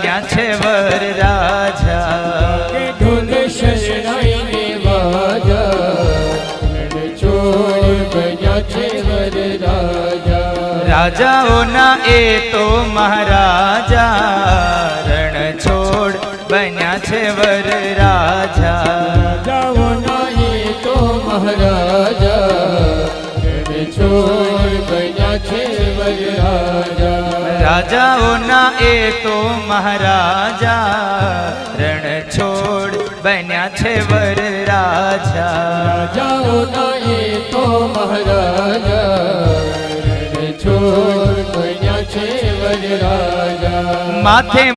બન્યા છે વર રાજા ઢોલ શરણાઈને વાજા છોડ બન્યા છે વર રાજા રાજાઓના એ તો મહારાજા રણ છોડ બન્યા છે વર રાજા રાજાઓના એ તો મહારાજા છોડ બન્યા છે વર રાજા રાજાઓના એ તો મહારાજા રણ છોડ બન્યા છે વર રાજા રાજાઓના એ તો મહારાજા છોડ બન્યા છે વર રાજા માથે